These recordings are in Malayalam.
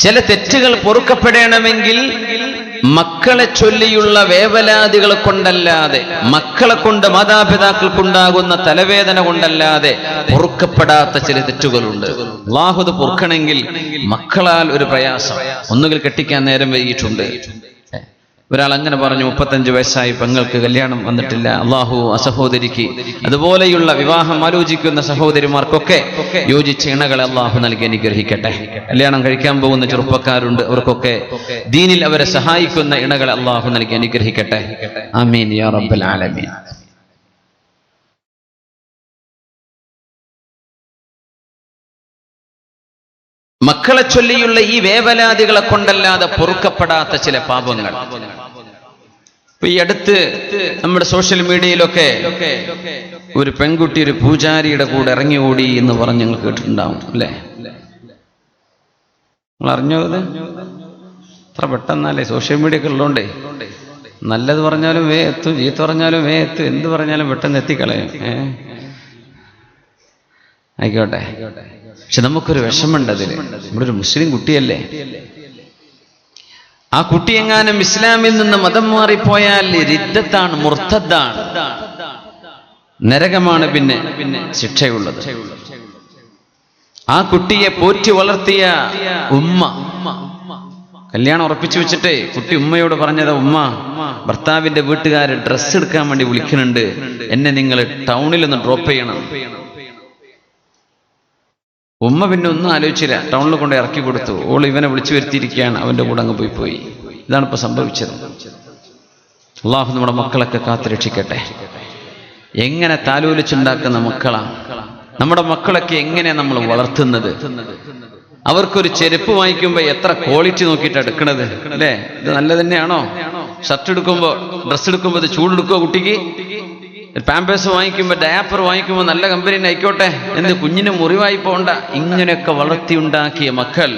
ചില തെറ്റുകൾ പൊറുക്കപ്പെടണമെങ്കിൽ മക്കളെ ചൊല്ലിയുള്ള വേവലാദികളെ കൊണ്ടല്ലാതെ, മക്കളെ കൊണ്ട് മാതാപിതാക്കൾക്കുണ്ടാകുന്ന തലവേദന കൊണ്ടല്ലാതെ പൊറുക്കപ്പെടാത്ത ചില തെറ്റുകളുണ്ട്. അല്ലാഹു അത് പൊറുക്കണമെങ്കിൽ മക്കളാൽ ഒരു പ്രയാസം, ഒന്നുകിൽ കെട്ടിക്കാൻ നേരം വൈകിട്ടുണ്ട്. ഒരാൾ അങ്ങനെ പറഞ്ഞു, 35 വയസ്സായി പെങ്ങൾക്ക് കല്യാണം വന്നിട്ടില്ല. അള്ളാഹു ആ സഹോദരിക്ക് അതുപോലെയുള്ള വിവാഹം ആലോചിക്കുന്ന സഹോദരിമാർക്കൊക്കെ യോജിച്ച ഇണകളെ അള്ളാഹു നൽകി അനുഗ്രഹിക്കട്ടെ. കല്യാണം കഴിക്കാൻ പോകുന്ന ചെറുപ്പക്കാരുണ്ട്, അവർക്കൊക്കെ ദീനിൽ അവരെ സഹായിക്കുന്ന ഇണകളെ അള്ളാഹു നൽകി അനുഗ്രഹിക്കട്ടെ. ആമീൻ യാ റബ്ബൽ ആലമീൻ. മക്കളെ ചൊല്ലിയുള്ള ഈ വേവലാദികളെ കൊണ്ടല്ലാതെ പൊറുക്കപ്പെടാത്ത ചില പാപങ്ങൾ. ഈ അടുത്ത് നമ്മുടെ സോഷ്യൽ മീഡിയയിലൊക്കെ ഒരു പെൺകുട്ടി ഒരു പൂജാരിയുടെ കൂടെ ഇറങ്ങി ഓടി എന്ന് പറഞ്ഞ് നിങ്ങൾ കേട്ടിട്ടുണ്ടാവും അല്ലേ? നിങ്ങൾ അറിഞ്ഞോ? അത് അത്ര പെട്ടെന്നല്ലേ സോഷ്യൽ മീഡിയ ഒക്കെ ഉള്ളതുകൊണ്ടേ, നല്ലത് പറഞ്ഞാലും വേ എത്തും, ചീത്ത പറഞ്ഞാലും വേ എത്തും, എന്ത് പറഞ്ഞാലും പെട്ടെന്ന് എത്തിക്കളയും. ആയിക്കോട്ടെ, പക്ഷെ നമുക്കൊരു വിഷമുണ്ട് അതില്. നമ്മുടെ ഒരു മുസ്ലിം കുട്ടിയല്ലേ, ആ കുട്ടി എങ്ങാനും ഇസ്ലാമിൽ നിന്ന് മതം മാറിപ്പോയാൽ റിദ്ദത്താണ്, മുർത്തദ്ദാണ്, നരകമാണ് പിന്നെ ശിക്ഷയുള്ളത്. ആ കുട്ടിയെ പോറ്റി വളർത്തിയ ഉമ്മ കല്യാണം ഉറപ്പിച്ചു വെച്ചിട്ടേ കുട്ടി ഉമ്മയോട് പറഞ്ഞത്, ഉമ്മ ഭർത്താവിന്റെ വീട്ടുകാര് ഡ്രസ്സ് എടുക്കാൻ വേണ്ടി വിളിക്കുന്നുണ്ട്, എന്നെ നിങ്ങൾ ടൗണിൽ ഒന്ന് ഡ്രോപ്പ് ചെയ്യണം. ഉമ്മ പിന്നെ ഒന്നും ആലോചിച്ചില്ല, ടൗണിൽ കൊണ്ട് ഇറക്കി കൊടുത്തു. ഓൾ ഇവനെ വിളിച്ചു വരുത്തിയിരിക്കുകയാണ്, അവന്റെ കൂടെ അങ്ങ് പോയി. ഇതാണ് ഇപ്പൊ സംഭവിച്ചത്. അള്ളാഹു നമ്മുടെ മക്കളൊക്കെ കാത്തുരക്ഷിക്കട്ടെ. എങ്ങനെ താലോലിച്ചുണ്ടാക്കുന്ന മക്കളാ നമ്മുടെ മക്കളൊക്കെ, എങ്ങനെ നമ്മൾ വളർത്തുന്നത്. അവർക്കൊരു ചെരുപ്പ് വാങ്ങിക്കുമ്പോ എത്ര ക്വാളിറ്റി നോക്കിയിട്ട് എടുക്കണത് അല്ലേ? ഇത് നല്ല തന്നെയാണോ? ഷർട്ട് എടുക്കുമ്പോ, ഡ്രസ്സ് എടുക്കുമ്പോ ഇത് ചൂടെടുക്കോ കുട്ടിക്ക്? പാമ്പേഴ്സ് വാങ്ങിക്കുമ്പോൾ, ഡയാപ്പർ വാങ്ങിക്കുമ്പോൾ നല്ല കമ്പനി ആയിക്കോട്ടെ, എന്ന് കുഞ്ഞിന് മുറിവായി പോണ്ട. ഇങ്ങനെയൊക്കെ വളർത്തിയുണ്ടാക്കിയ മക്കൾ,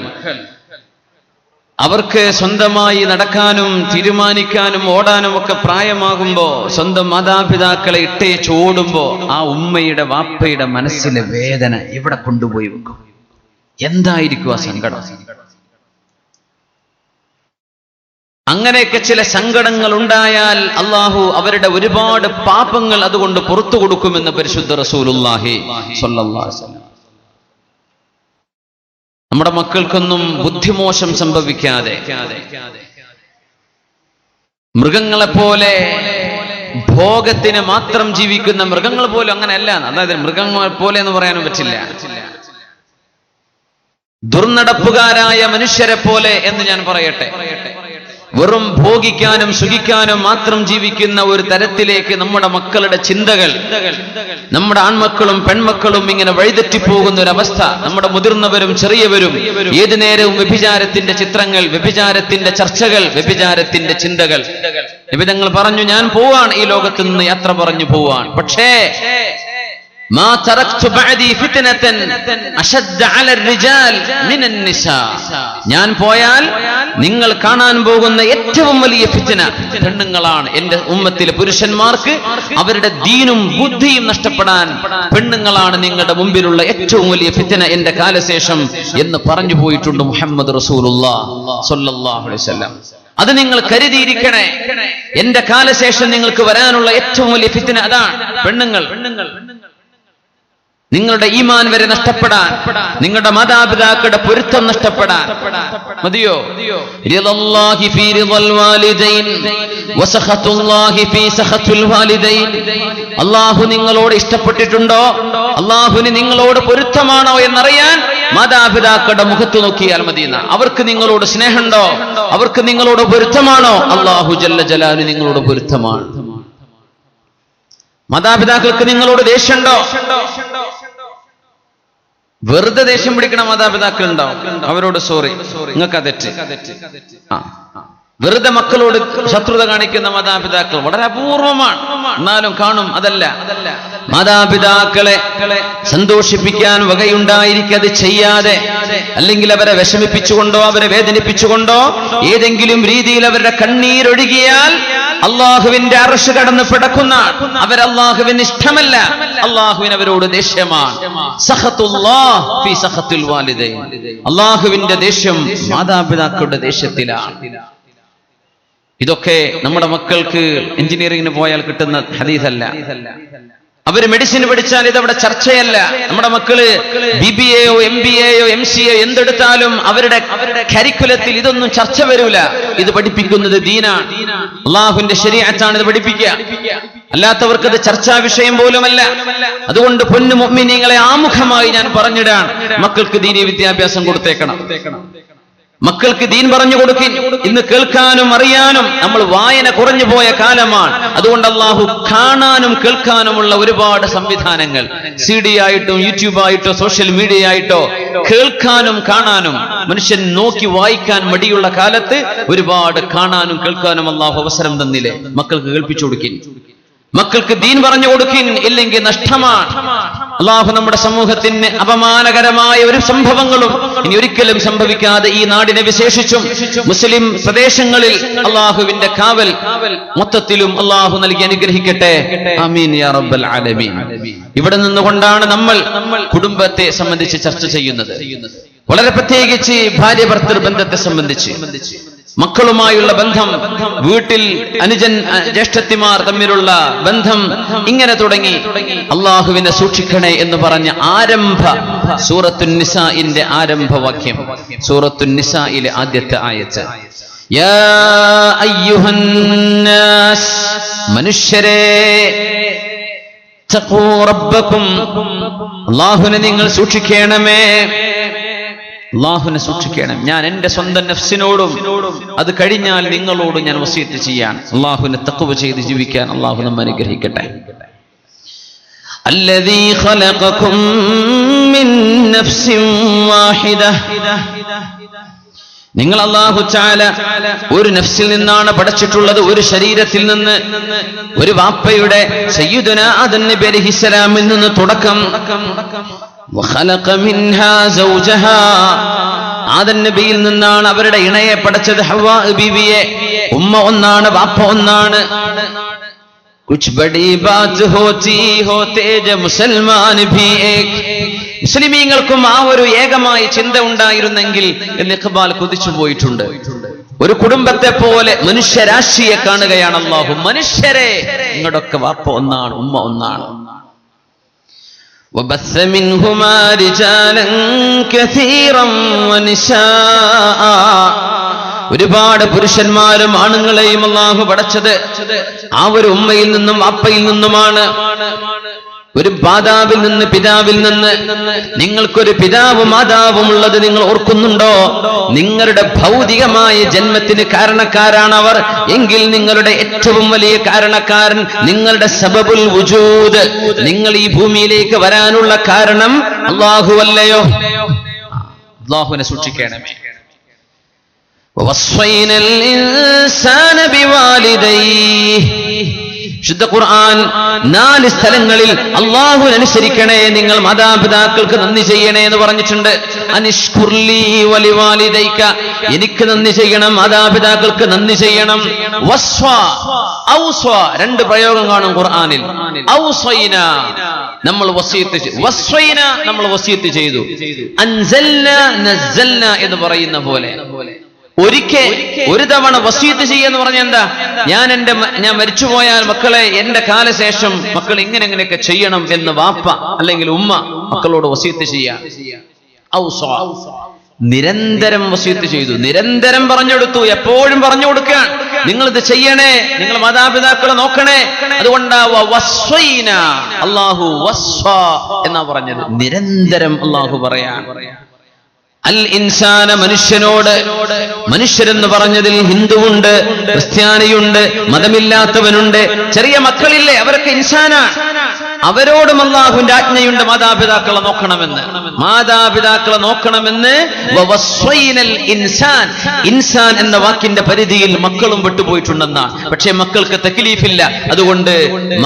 അവർക്ക് സ്വന്തമായി നടക്കാനും തീരുമാനിക്കാനും ഓടാനും ഒക്കെ പ്രായമാകുമ്പോ സ്വന്തം മാതാപിതാക്കളെ ഇട്ടേച്ചോടുമ്പോ ആ ഉമ്മയുടെ വാപ്പയുടെ മനസ്സിലെ വേദന ഇവിടെ കൊണ്ടുപോയി വെക്കും. എന്തായിരിക്കും ആ സങ്കടം? അങ്ങനെയൊക്കെ ചില സങ്കടങ്ങൾ ഉണ്ടായാൽ അള്ളാഹു അവരുടെ ഒരുപാട് പാപങ്ങൾ അതുകൊണ്ട് പുറത്തു കൊടുക്കുമെന്ന് പരിശുദ്ധ റസൂലുള്ളാഹി സ്വല്ലല്ലാഹു അലൈഹി വസല്ലം. നമ്മുടെ മക്കൾക്കൊന്നും ബുദ്ധിമോശം സംഭവിക്കാതെ, മൃഗങ്ങളെപ്പോലെ ഭോഗത്തിന് മാത്രം ജീവിക്കുന്ന മൃഗങ്ങൾ പോലും അങ്ങനെയല്ല. അതായത് മൃഗങ്ങളെ പോലെ എന്ന് പറയാനും പറ്റില്ല, ദുർനടപ്പുകാരായ മനുഷ്യരെ പോലെ എന്ന് ഞാൻ പറയട്ടെ. വെറും ഭോഗിക്കാനും സുഖിക്കാനും മാത്രം ജീവിക്കുന്ന ഒരു തരത്തിലേക്ക് നമ്മുടെ മക്കളുടെ ചിന്തകൾ, നമ്മുടെ ആൺമക്കളും പെൺമക്കളും ഇങ്ങനെ വഴിതെറ്റിപ്പോകുന്ന ഒരവസ്ഥ. നമ്മുടെ മുതിർന്നവരും ചെറിയവരും ഏതു നേരവും വ്യഭിചാരത്തിന്റെ ചിത്രങ്ങൾ, വ്യഭിചാരത്തിന്റെ ചർച്ചകൾ, വ്യഭിചാരത്തിന്റെ ചിന്തകൾ. നിബിധങ്ങൾ പറഞ്ഞു, ഞാൻ പോവാണ്, ഈ ലോകത്ത് നിന്ന് യാത്ര പറഞ്ഞു പോവാൻ. പക്ഷേ മാ തറക്തു ബഅദി ഫിത്നതൻ അശദ്ദ അല الرجال മിനൻ നിസാ, ഞാൻ പോയാൽ നിങ്ങൾ കാണാൻ പോകുന്ന ഏറ്റവും വലിയ ഫിത്ന പെണ്ണുങ്ങളാണ്. എന്റെ ഉമ്മത്തിലെ പുരുഷന്മാർക്ക് അവരുടെ ദീനും ബുദ്ധിയും നഷ്ടപ്പെടാൻ പെണ്ണുങ്ങളാണ് നിങ്ങളുടെ മുമ്പിലുള്ള ഏറ്റവും വലിയ ഫിത്ന എന്റെ കാലശേഷം എന്ന് പറഞ്ഞു പോയിട്ടുണ്ട് മുഹമ്മദ് റസൂലുള്ളാഹി സ്വല്ലല്ലാഹു അലൈഹി വസല്ലം. അത് നിങ്ങൾ കരുതിയിരിക്കണേ. എന്റെ കാലശേഷം നിങ്ങൾക്ക് വരാനുള്ള ഏറ്റവും വലിയ ഫിത്ന അതാണ്, പെണ്ണുങ്ങൾ. നിങ്ങളുടെ ഈമാൻ വരെ നഷ്ടപ്പെടാൻ, നിങ്ങളുടെ മാതാപിതാക്കളുടെ പൊരുത്തം നഷ്ടപ്പെടാൻ മതിയോ? റിളല്ലാഹി ഫീ റിളൽ വാലിദൈൻ വസഖത്തുല്ലാഹി ഫീ സഖത്തുൽ വാലിദൈൻ. അല്ലാഹു നിങ്ങളോട് ഇഷ്ടപ്പെട്ടിട്ടുണ്ടോ, അല്ലാഹുവിന് നിങ്ങളോട് പൊരുത്തമാണോ എന്നറിയാൻ മാതാപിതാക്കളുടെ മുഖത്ത് നോക്കിയാൽ മതി. അവർക്ക് നിങ്ങളോട് സ്നേഹമുണ്ടോ, അവർക്ക് നിങ്ങളോട് പൊരുത്തമാണോ? അല്ലാഹു ജല്ല ജലാലു നിങ്ങളോട് പൊരുത്തമാണ്. മാതാപിതാക്കൾക്ക് നിങ്ങളോട് ദേഷ്യമുണ്ടോ? വെറുതെ ദേഷ്യം പിടിക്കണ മാതാപിതാക്കൾ ഉണ്ടാവും, അവരോട് സോറി, നിങ്ങൾക്ക് തെറ്റ്. വെറുതെ മക്കളോട് ശത്രുത കാണിക്കുന്ന മാതാപിതാക്കൾ വളരെ അപൂർവമാണ്, എന്നാലും കാണും. അതല്ല, മാതാപിതാക്കളെ സന്തോഷിപ്പിക്കാൻ വകയുണ്ടായിരിക്കത് ചെയ്യാതെ, അല്ലെങ്കിൽ അവരെ വിഷമിപ്പിച്ചുകൊണ്ടോ അവരെ വേദനിപ്പിച്ചുകൊണ്ടോ ഏതെങ്കിലും രീതിയിൽ അവരുടെ കണ്ണീരൊഴുകിയാൽ അള്ളാഹുവിന്റെ അർശ് കടന്ന് പിടക്കുന്ന അവർ അള്ളാഹുവിന് ഇഷ്ടമല്ല, അള്ളാഹുവിന് അവരോട് ദേഷ്യമാണ്. സഖത്തുല്ലാഹ് ഫീ സഖത്തുൽ വാലിദൈൻ, അള്ളാഹുവിന്റെ ദേഷ്യം മാതാപിതാക്കളുടെ ദേഷ്യത്തിലാണ്. ഇതൊക്കെ നമ്മുടെ മക്കൾക്ക് എഞ്ചിനീയറിംഗിന് പോയാൽ കിട്ടുന്ന ഹദീസല്ല. അവര് മെഡിസിൻ പഠിച്ചാൽ ഇതവിടെ ചർച്ചയല്ല. നമ്മുടെ മക്കള് BBAയോ MBAയോ MCAയോ എന്തെടുത്താലും അവരുടെ കരിക്കുലത്തിൽ ഇതൊന്നും ചർച്ച വരൂല. ഇത് പഠിപ്പിക്കുന്നത് ദീനാണ്, അള്ളാഹുവിന്റെ ശരീഅത്താണ് ഇത് പഠിപ്പിക്കുക. അല്ലാത്തവർക്ക് ഇത് ചർച്ചാ വിഷയം പോലുമല്ല. അതുകൊണ്ട് പൊന്നു മുഅ്മിനീങ്ങളെ ആമുഖമായി ഞാൻ പറഞ്ഞിടാൻ, മക്കൾക്ക് ദീനീ വിദ്യാഭ്യാസം കൊടുത്തേക്കണം. മക്കൾക്ക് ദീൻ പറഞ്ഞു കൊടുക്കിൻ. ഇന്ന് കേൾക്കാനും അറിയാനും നമ്മൾ വായന കുറഞ്ഞു പോയ കാലമാണ്. അതുകൊണ്ട് അള്ളാഹു കാണാനും കേൾക്കാനുമുള്ള ഒരുപാട് സംവിധാനങ്ങൾ CD ആയിട്ടോ യൂട്യൂബായിട്ടോ സോഷ്യൽ മീഡിയ ആയിട്ടോ കേൾക്കാനും കാണാനും മനുഷ്യൻ നോക്കി വായിക്കാൻ മടിയുള്ള കാലത്ത് ഒരുപാട് കാണാനും കേൾക്കാനും അള്ളാഹു അവസരം തന്നില്ലേ? മക്കൾക്ക് കേൾപ്പിച്ചു കൊടുക്കിൻ, മക്കൾക്ക് ദീൻ പറഞ്ഞു കൊടുക്കിൻ. ഇല്ലെങ്കിൽ നഷ്ടമാണ്. അള്ളാഹു നമ്മുടെ സമൂഹത്തിന് അപമാനകരമായ ഒരു സംഭവങ്ങളും ഇനി ഒരിക്കലും സംഭവിക്കാതെ ഈ നാടിനെ വിശേഷിച്ചും മുസ്ലിം പ്രദേശങ്ങളിൽ അള്ളാഹുവിന്റെ കാവൽ മൊത്തത്തിലും അള്ളാഹു നൽകി അനുഗ്രഹിക്കട്ടെ. ആമീൻ യാ റബ്ബൽ ആലമീൻ. ഇവിടെ നിന്നുകൊണ്ടാണ് നമ്മൾ കുടുംബത്തെ സംബന്ധിച്ച് ചർച്ച ചെയ്യുന്നത്. വളരെ പ്രത്യേകിച്ച് ഭാര്യ ഭർത്തൃ ബന്ധത്തെ സംബന്ധിച്ച്, മക്കളുമായുള്ള ബന്ധം, വീട്ടിൽ അനുജൻ ജ്യേഷ്ഠത്തിമാർ തമ്മിലുള്ള ബന്ധം, ഇങ്ങനെ തുടങ്ങി അള്ളാഹുവിനെ സൂക്ഷിക്കണേ എന്ന് പറഞ്ഞ ആരംഭ സൂറത്തുൻ നിസാഇന്റെ ആരംഭവാക്യം, സൂറത്തുൻ നിസായിലെ ആദ്യത്തെ ആയത്ത്. യാ അയ്യുഹൻ നാസ്, മനുഷ്യരേ, തഖൂ റബ്ബക്കും, അള്ളാഹുവിനെ നിങ്ങൾ സൂക്ഷിക്കണമേ, അള്ളാഹുവിനെ സൂക്ഷിക്കണം. ഞാൻ എന്റെ സ്വന്തം നഫ്സിനോടും അത് കഴിഞ്ഞാൽ നിങ്ങളോടും ഞാൻ വസിയത്ത് ചെയ്യാൻ, അള്ളാഹുവിനെ തഖ്വ ചെയ്ത് ജീവിക്കാൻ അള്ളാഹു നമ്മെ അനുഗ്രഹിക്കട്ടെ. الذي خلقكم من نفس واحدة, നിങ്ങൾ അല്ലാഹു തആല ഒരു നഫ്സിൽ നിന്നാണ് പടച്ചിട്ടുള്ളത്, ഒരു ശരീരത്തിൽ നിന്ന്. ഒരു വാപ്പയുടെ സയ്യിദുനാ ആദം നബി അലൈഹിസ്സലാമിൽ നിന്ന് തുടക്കം. وخلق منها زوجها, ആദം നബിയിൽ നിന്നാണ് അവരുടെ ഇണയെ പടച്ചത്, ഹവ്വാ ബീവിയെ. ഉമ്മ ഒന്നാണ്, വാപ്പ ഒന്നാണ്. കുച്ച് ബഡി ബാത് ഹോതി ഹോ തേജ മുസൽമാൻ ഭി ഏക്, മുസ്ലിമീങ്ങൾക്കും ആ ഒരു ഏകമായ ചിന്ത ഉണ്ടായിരുന്നെങ്കിൽ എന്ന് ഇഖ്ബാൽ കൊതിച്ചു പോയിട്ടുണ്ട്. ഒരു കുടുംബത്തെ പോലെ മനുഷ്യരാശിയെ കാണുകയാണ് അല്ലാഹു. മനുഷ്യരെ, നിങ്ങളുടെയൊക്കെ വാപ്പ ഒന്നാണ്, ഉമ്മ ഒന്നാണ്. وبث منهما رجالا كثيرا ونساء, ഒരുപാട് പുരുഷന്മാരും ആണുങ്ങളെയും അല്ലാഹു പടച്ചത് ആ ഒരു ഉമ്മയിൽ നിന്നും വാപ്പയിൽ നിന്നുമാണ്. ഒരു മാതാവിൽ നിന്ന്, പിതാവിൽ നിന്ന്. നിങ്ങൾക്കൊരു പിതാവും മാതാവും ഉള്ളത് നിങ്ങൾ ഓർക്കുന്നുണ്ടോ? നിങ്ങളുടെ ഭൗതികമായ ജന്മത്തിന് കാരണക്കാരാണവർ എങ്കിൽ നിങ്ങളുടെ ഏറ്റവും വലിയ കാരണക്കാരൻ, നിങ്ങളുടെ സബബുൽ വുജൂദ്, നിങ്ങൾ ഈ ഭൂമിയിലേക്ക് വരാനുള്ള കാരണം അല്ലാഹു അല്ലയോ? അല്ലാഹുവിനെ സൂക്ഷിക്കണമേ. വവസ്സൈനൽ ഇൻസാന ബിവാലിദൈഹി, ശുദ്ധ ഖുർആൻ 4 സ്ഥലങ്ങളിൽ അല്ലാഹുവിനെ അനുസരിക്കണേ, നിങ്ങൾ മാതാപിതാക്കൾക്ക് നന്ദി ചെയ്യണേ എന്ന് പറഞ്ഞിട്ടുണ്ട്. അനിഷ്കുർലി വലിവാലിദൈക, എനിക്ക് നന്ദി ചെയ്യണം, മാതാപിതാക്കൾക്ക് നന്ദി ചെയ്യണം. വസ്വ, ഔസ്വ, 2 പ്രയോഗം കാണും ഖുർആനിൽ. ഔസ്വൈന, നമ്മൾ വസിയത്ത് ചെയ്തു. വസ്വൈന, നമ്മൾ വസിയത്ത് ചെയ്തു. അൻസൽന നസ്സൽന എന്ന് പറയുന്ന പോലെ ഒരു തവണ വസിയത്ത് ചെയ്യാന്ന് പറഞ്ഞ എന്താ? ഞാൻ മരിച്ചുപോയാൽ മക്കളെ എന്റെ കാലശേഷം മക്കൾ ഇങ്ങനെയൊക്കെ ചെയ്യണം എന്ന് വാപ്പ അല്ലെങ്കിൽ ഉമ്മ മക്കളോട് വസിയത്ത് ചെയ്യാം. നിരന്തരം വസിയത്ത് ചെയ്തു, നിരന്തരം പറഞ്ഞുകൊടുത്തു, എപ്പോഴും പറഞ്ഞു കൊടുക്കാൻ, നിങ്ങൾ ഇത് ചെയ്യണേ, നിങ്ങൾ മാതാപിതാക്കളെ നോക്കണേ. അതുകൊണ്ടാ അല്ലാഹു വസ്വ എന്നാ പറഞ്ഞത്. നിരന്തരം അല്ലാഹു പറയാൻ. അൽ ഇൻസാന, മനുഷ്യനോട്. മനുഷ്യരെന്ന് പറഞ്ഞതിൽ ഹിന്ദുവുണ്ട്, ക്രിസ്ത്യാനിയുണ്ട്, മതമില്ലാത്തവനുണ്ട്, ചെറിയ മക്കളില്ലേ, അവരൊക്കെ ഇൻസാനാണ്. അവരോടും അല്ലാഹുവിന്റെ ആജ്ഞയുണ്ട് മാതാപിതാക്കളെ നോക്കണമെന്ന്. മാതാപിതാക്കളെ നോക്കണമെന്ന്. ഇൻസാൻ, ഇൻസാൻ എന്ന വാക്കിന്റെ പരിധിയിൽ മക്കളും വിട്ടുപോയിട്ടുണ്ടെന്നാണ്. പക്ഷേ മക്കൾക്ക് തക്ലീഫില്ല, അതുകൊണ്ട്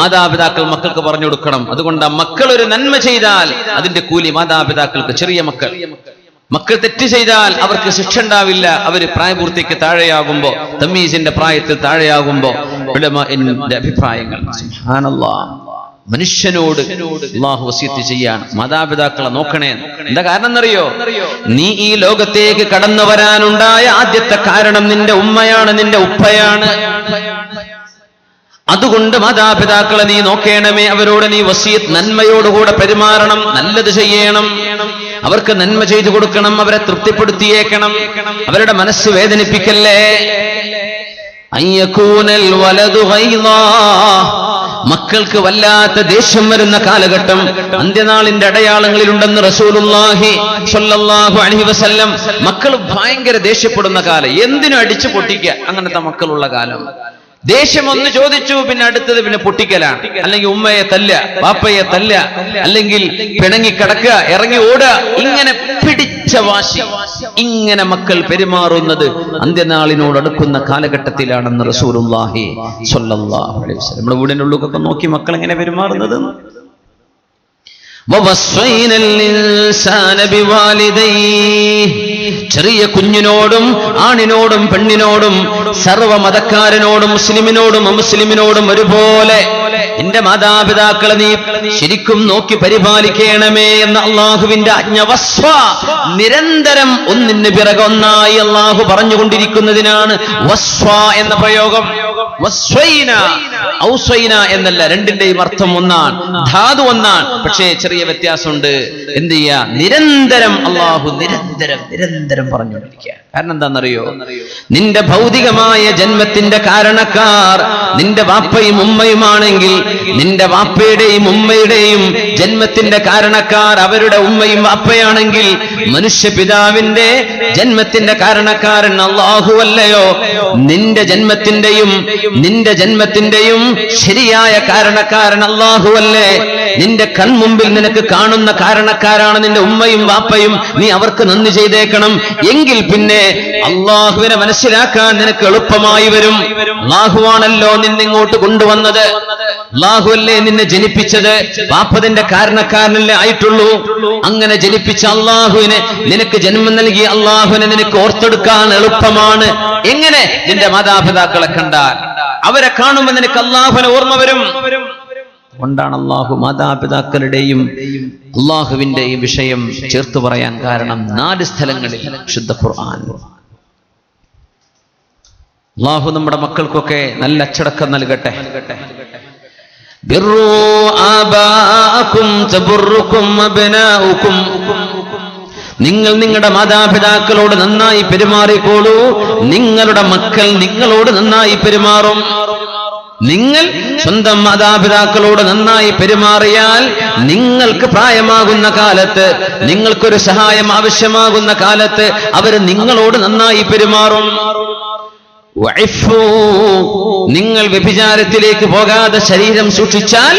മാതാപിതാക്കൾ മക്കൾക്ക് പറഞ്ഞു കൊടുക്കണം. അതുകൊണ്ട് മക്കൾ ഒരു നന്മ ചെയ്താൽ അതിന്റെ കൂലി മാതാപിതാക്കൾക്ക്. ചെറിയ മക്കൾ തെറ്റ് ചെയ്താൽ അവർക്ക് ശിക്ഷ ഉണ്ടാവില്ല. അവര് പ്രായപൂർത്തിക്ക് താഴെയാകുമ്പോ, തമ്മീസിന്റെ പ്രായത്തിൽ താഴെയാകുമ്പോ ഉലമാഇന്റെ അഭിപ്രായങ്ങൾ. സുബ്ഹാനല്ലാഹ്, മനുഷ്യനോട് അല്ലാഹു വസിയത്ത് ചെയ്യാണ്, മാതാപിതാക്കളെ നോക്കണേ. എന്താ കാരണം എന്നറിയോ? നീ ഈ ലോകത്തേക്ക് കടന്നു വരാനുണ്ടായ ആദ്യത്തെ കാരണം നിന്റെ ഉമ്മയാണ്, നിന്റെ ഉപ്പയാണ്. അതുകൊണ്ട് മാതാപിതാക്കളെ നീ നോക്കേണമേ, അവരോട് നീ വസിയത്ത് നന്മയോടുകൂടെ പെരുമാറണം, നല്ലത് ചെയ്യണം, അവർക്ക് നന്മ ചെയ്തു കൊടുക്കണം, അവരെ തൃപ്തിപ്പെടുത്തിയേക്കണം, അവരുടെ മനസ്സ് വേദനിപ്പിക്കല്ലേ. അയ്യകൂനൽ വലദു ഗൈളാ, മക്കൾക്ക് വല്ലാത്ത ദേഷ്യം വരുന്ന കാലഘട്ടം അന്ത്യനാളിന്റെ അടയാളങ്ങളിലുണ്ടെന്ന് റസൂലുള്ളാഹി സ്വല്ലല്ലാഹു അലൈഹി വസല്ലം. മക്കൾ ഭയങ്കര ദേഷ്യപ്പെടുന്ന കാലം, എന്തിനും അടിച്ചു പൊട്ടിക്കുക, അങ്ങനത്തെ മക്കളുള്ള കാലം. ദേഷ്യം ഒന്ന് ചോദിച്ചു, പിന്നെ അടുത്തത് പിന്നെ പൊട്ടിക്കലാണ്, അല്ലെങ്കിൽ ഉമ്മയെ തല്ല, വാപ്പയെ തല്ല, അല്ലെങ്കിൽ പിണങ്ങി കിടക്കുക, ഇറങ്ങി ഓടുക, ഇങ്ങനെ പിടിച്ച വാശി. ഇങ്ങനെ മക്കൾ പെരുമാറുന്നത് അന്ത്യനാളിനോട് അടുക്കുന്ന കാലഘട്ടത്തിലാണെന്ന് റസൂലുള്ളാഹി സ്വല്ലല്ലാഹു അലൈഹി വസല്ലം. നമ്മുടെ വീടിനുള്ളിലൊക്കെ നോക്കി മക്കൾ എങ്ങനെ പെരുമാറുന്നത്. ചെറിയ കുഞ്ഞിനോടും ആണിനോടും പെണ്ണിനോടും സർവ്വമതക്കാരനോടും മുസ്ലിമിനോടും അമുസ്ലിമിനോടും ഒരുപോലെ നിന്റെ മാതാപിതാക്കളെ നീ ശരിക്കും നോക്കി പരിപാലിക്കണമേ എന്ന അള്ളാഹുവിന്റെ ആജ്ഞ. വസ്വ, നിരന്തരം ഒന്നിന് പിറകെ ഒന്നായി അള്ളാഹു പറഞ്ഞുകൊണ്ടിരിക്കുന്നതിനാണ് വസ്വ എന്ന പ്രയോഗം. വസ്വൈന, ഔസ്വൈന എന്നല്ല, രണ്ടിന്റെയും അർത്ഥം ഒന്നാണ്, ധാതു ഒന്നാണ്, പക്ഷേ ചെറിയ വ്യത്യാസമുണ്ട്. എന്ത് ചെയ്യാ? നിരന്തരം അള്ളാഹു നിരന്തരം പറഞ്ഞുകൊണ്ടിരിക്കുക. കാരണം എന്താണെന്നറിയോ? നിന്റെ ഭൗതികമായ ജന്മത്തിന്റെ കാരണക്കാർ നിന്റെ വാപ്പയും ഉമ്മയുമാണെങ്കിൽ, നിന്റെ വാപ്പയുടെയും ഉമ്മയുടെയും ജന്മത്തിന്റെ കാരണക്കാർ അവരുടെ ഉമ്മയും വാപ്പയാണെങ്കിൽ, മനുഷ്യപിതാവിന്റെ ജന്മത്തിന്റെ കാരണക്കാരൻ അല്ലാഹുവല്ലയോ? നിന്റെ ജന്മത്തിന്റെയും ശരിയായ കാരണക്കാരൻ അല്ലാഹുവല്ലേ? നിന്റെ കൺമുമ്പിൽ നിനക്ക് കാണുന്ന കാരണക്കാരാണ് നിന്റെ ഉമ്മയും വാപ്പയും. നീ അവർക്ക് നന്ദി ചെയ്തേക്കണം. എങ്കിൽ പിന്നെ അള്ളാഹുവിനെ മനസ്സിലാക്കാൻ നിനക്ക് എളുപ്പമായി വരും. അള്ളാഹുവാണല്ലോ നിന്നിങ്ങോട്ട് കൊണ്ടുവന്നത്, അള്ളാഹുവല്ലേ നിന്നെ ജനിപ്പിച്ചത്, വാപ്പതിന്റെ കാരണക്കാരനല്ലേ ആയിട്ടുള്ളൂ. അങ്ങനെ ജനിപ്പിച്ച അള്ളാഹുവിനെ, നിനക്ക് ജന്മം നൽകിയ അള്ളാഹുവിനെ നിനക്ക് ഓർത്തെടുക്കാൻ എളുപ്പമാണ്. എങ്ങനെ? നിന്റെ മാതാപിതാക്കളെ കണ്ടാൽ, അവരെ കാണുമ്പോൾ നിനക്ക് അള്ളാഹുവിനെ ഓർമ്മ വരും. കൊണ്ടാണ് അള്ളാഹു മാതാപിതാക്കളുടെയും അള്ളാഹുവിന്റെയും വിഷയം ചേർത്ത് പറയാൻ കാരണം 4 സ്ഥലങ്ങളിൽ ശുദ്ധ ഖുർആൻ. അള്ളാഹു നമ്മുടെ മക്കൾക്കൊക്കെ നല്ല അച്ചടക്കം നൽകട്ടെ. ബിർറു ആബാഅകും തബുറുകും അബ്നാഉകും, നിങ്ങൾ നിങ്ങളുടെ മാതാപിതാക്കളോട് നന്നായി പെരുമാറിക്കോളൂ, നിങ്ങളുടെ മക്കൾ നിങ്ങളോട് നന്നായി പെരുമാറും. നിങ്ങൾ സ്വന്തം മാതാപിതാക്കളോട് നന്നായി പെരുമാറിയാൽ നിങ്ങൾക്ക് പ്രായമാകുന്ന കാലത്ത്, നിങ്ങൾക്കൊരു സഹായം ആവശ്യമാകുന്ന കാലത്ത് അവർ നിങ്ങളോട് നന്നായി പെരുമാറും. നിങ്ങൾ വ്യഭിചാരത്തിലേക്ക് പോകാതെ ശരീരം സൂക്ഷിച്ചാൽ,